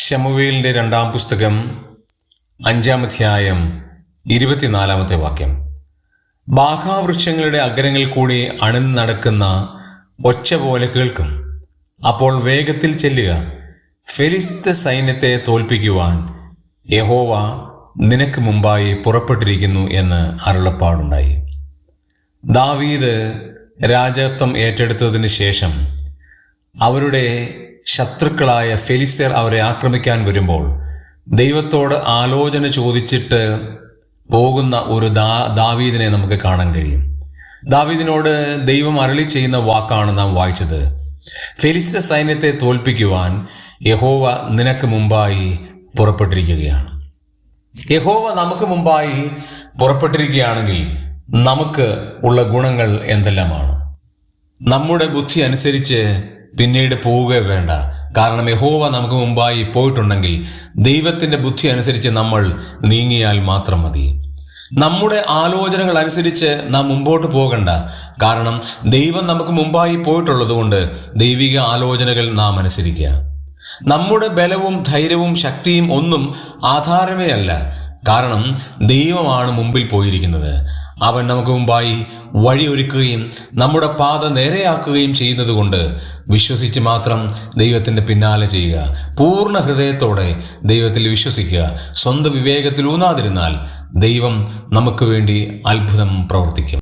ശമൂവേലിന്റെ രണ്ടാം പുസ്തകം 5-ാം അധ്യായം 24-ാമത്തെ വാക്യം. ബാഖാവൃക്ഷങ്ങളുടെ അഗ്രങ്ങളിൽ കൂടി അണിഞ്ഞു നടക്കുന്ന ഒച്ച പോലെ കേൾക്കും. അപ്പോൾ വേഗത്തിൽ ചെല്ലുക, ഫെലിസ്ത്യ സൈന്യത്തെ തോൽപ്പിക്കുവാൻ യഹോവ നിനക്ക് മുമ്പായി പുറപ്പെട്ടിരിക്കുന്നു എന്ന് അരുളപ്പാടുണ്ടായി. ദാവീദ് രാജത്വം ഏറ്റെടുത്തതിന് ശേഷം അവരുടെ ശത്രുക്കളായ ഫെലിസ്ത്യർ അവരെ ആക്രമിക്കാൻ വരുമ്പോൾ ദൈവത്തോട് ആലോചന ചോദിച്ചിട്ട് പോകുന്ന ഒരു ദാവീദിനെ നമുക്ക് കാണാൻ കഴിയും. ദാവീദിനോട് ദൈവം അരുളി ചെയ്യുന്ന വാക്കാണ് നാം വായിച്ചത്. ഫെലിസ്ത്യ സൈന്യത്തെ തോൽപ്പിക്കുവാൻ യഹോവ നിനക്ക് മുമ്പായി പുറപ്പെട്ടിരിക്കുകയാണ്. യഹോവ നമുക്ക് മുമ്പായി പുറപ്പെട്ടിരിക്കുകയാണെങ്കിൽ നമുക്ക് ഉള്ള ഗുണങ്ങൾ എന്തെല്ലാമാണ്? നമ്മുടെ ബുദ്ധി അനുസരിച്ച് പിന്നീട് പോവുക വേണ്ട. കാരണം യഹോവ നമുക്ക് മുമ്പായി പോയിട്ടുണ്ടെങ്കിൽ ദൈവത്തിൻ്റെ ബുദ്ധി അനുസരിച്ച് നമ്മൾ നീങ്ങിയാൽ മാത്രം മതി. നമ്മുടെ ആലോചനകൾ അനുസരിച്ച് നാം മുമ്പോട്ട് പോകണ്ട. കാരണം ദൈവം നമുക്ക് മുമ്പായി പോയിട്ടുള്ളത് കൊണ്ട് ദൈവിക ആലോചനകൾ നാം അനുസരിക്കുക. നമ്മുടെ ബലവും ധൈര്യവും ശക്തിയും ഒന്നും ആധാരമേ അല്ല. കാരണം ദൈവമാണ് മുമ്പിൽ പോയിരിക്കുന്നത്. അവൻ നമുക്ക് മുമ്പായി വഴിയൊരുക്കുകയും നമ്മുടെ പാത നേരെയാക്കുകയും ചെയ്യുന്നത് കൊണ്ട് വിശ്വസിച്ച് മാത്രം ദൈവത്തിൻ്റെ പിന്നാലെ ചെയ്യുക. പൂർണ്ണ ഹൃദയത്തോടെ ദൈവത്തിൽ വിശ്വസിക്കുക. സ്വന്തം വിവേകത്തിൽ ഊന്നാതിരുന്നാൽ ദൈവം നമുക്ക് വേണ്ടി അത്ഭുതം പ്രവർത്തിക്കും.